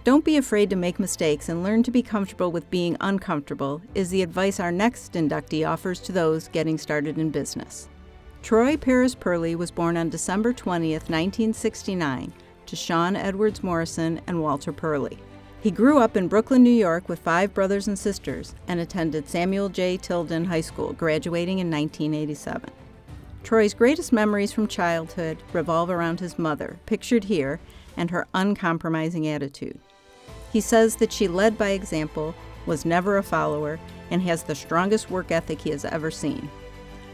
Don't be afraid to make mistakes and learn to be comfortable with being uncomfortable is the advice our next inductee offers to those getting started in business. Troy Parris Pearley was born on December 20th, 1969, to Sean Edwards Morrison and Walter Pearley. He grew up in Brooklyn, New York with 5 brothers and sisters and attended Samuel J. Tilden High School, graduating in 1987. Troy's greatest memories from childhood revolve around his mother, pictured here, and her uncompromising attitude. He says that she led by example, was never a follower, and has the strongest work ethic he has ever seen.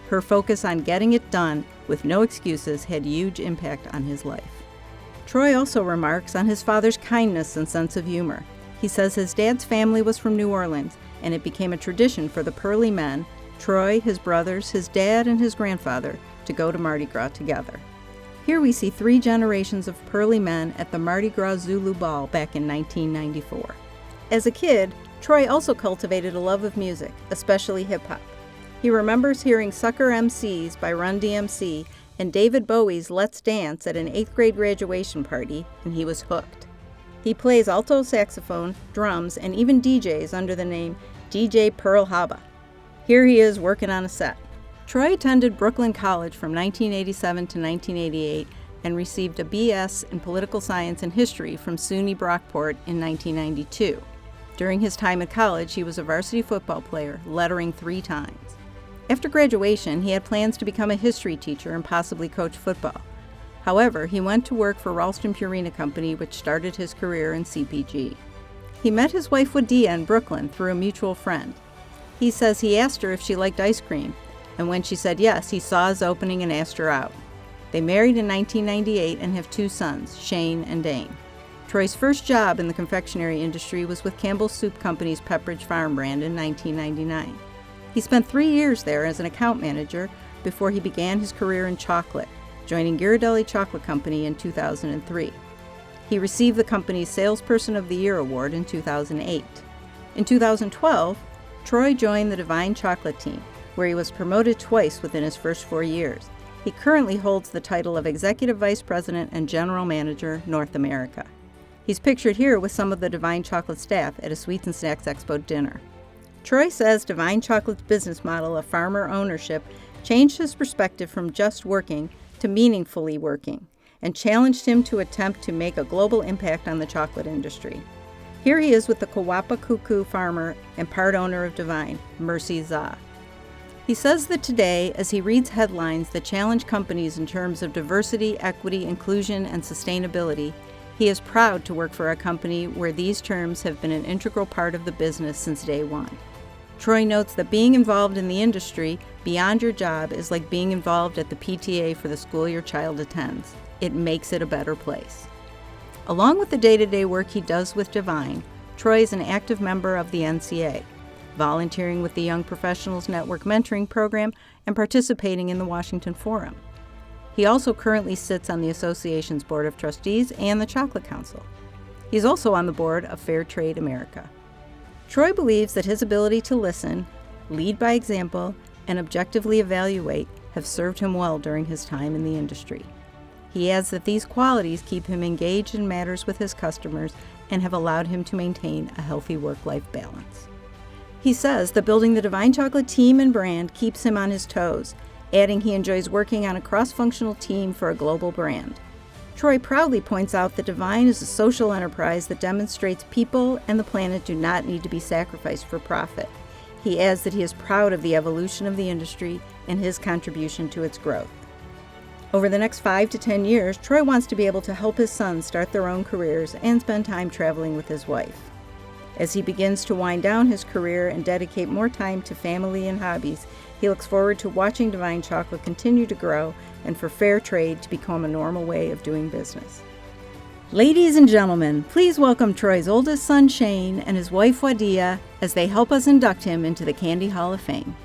Her focus on getting it done with no excuses had huge impact on his life. Troy also remarks on his father's kindness and sense of humor. He says his dad's family was from New Orleans, and it became a tradition for the Pearley men, Troy, his brothers, his dad, and his grandfather, to go to Mardi Gras together. Here we see 3 generations of Pearley men at the Mardi Gras Zulu Ball back in 1994. As a kid, Troy also cultivated a love of music, especially hip-hop. He remembers hearing Sucker MCs by Run DMC and David Bowie's Let's Dance at an 8th grade graduation party, and he was hooked. He plays alto saxophone, drums, and even DJs under the name DJ Pearl Haba. Here he is working on a set. Troy attended Brooklyn College from 1987 to 1988 and received a BS in Political Science and History from SUNY Brockport in 1992. During his time at college, he was a varsity football player, lettering 3 times. After graduation, he had plans to become a history teacher and possibly coach football. However, he went to work for Ralston Purina Company, which started his career in CPG. He met his wife Wadia in Brooklyn through a mutual friend. He says he asked her if she liked ice cream, and when she said yes, he saw his opening and asked her out. They married in 1998 and have 2 sons, Shane and Dane. Troy's first job in the confectionery industry was with Campbell's Soup Company's Pepperidge Farm brand in 1999. He spent 3 years there as an account manager before he began his career in chocolate, joining Ghirardelli Chocolate Company in 2003. He received the company's Salesperson of the Year award in 2008. In 2012, Troy joined the Divine Chocolate team, where he was promoted twice within his first 4 years. He currently holds the title of Executive Vice President and General Manager, North America. He's pictured here with some of the Divine Chocolate staff at a Sweets and Snacks Expo dinner. Troy says Divine Chocolate's business model of farmer ownership changed his perspective from just working to meaningfully working, and challenged him to attempt to make a global impact on the chocolate industry. Here he is with the Kawapa Kuku farmer and part owner of Divine, Mercy Zah. He says that today, as he reads headlines that challenge companies in terms of diversity, equity, inclusion, and sustainability, he is proud to work for a company where these terms have been an integral part of the business since day one. Troy notes that being involved in the industry beyond your job is like being involved at the PTA for the school your child attends. It makes it a better place. Along with the day-to-day work he does with Divine, Troy is an active member of the NCA, volunteering with the Young Professionals Network Mentoring Program and participating in the Washington Forum. He also currently sits on the association's Board of Trustees and the Chocolate Council. He's also on the board of Fair Trade America. Troy believes that his ability to listen, lead by example, and objectively evaluate have served him well during his time in the industry. He adds that these qualities keep him engaged in matters with his customers and have allowed him to maintain a healthy work-life balance. He says that building the Divine Chocolate team and brand keeps him on his toes, adding he enjoys working on a cross-functional team for a global brand. Troy proudly points out that Divine is a social enterprise that demonstrates people and the planet do not need to be sacrificed for profit. He adds that he is proud of the evolution of the industry and his contribution to its growth. Over the next 5 to 10 years, Troy wants to be able to help his sons start their own careers and spend time traveling with his wife. As he begins to wind down his career and dedicate more time to family and hobbies, he looks forward to watching Divine Chocolate continue to grow and for fair trade to become a normal way of doing business. Ladies and gentlemen, please welcome Troy's oldest son Shane and his wife Wadia as they help us induct him into the Candy Hall of Fame.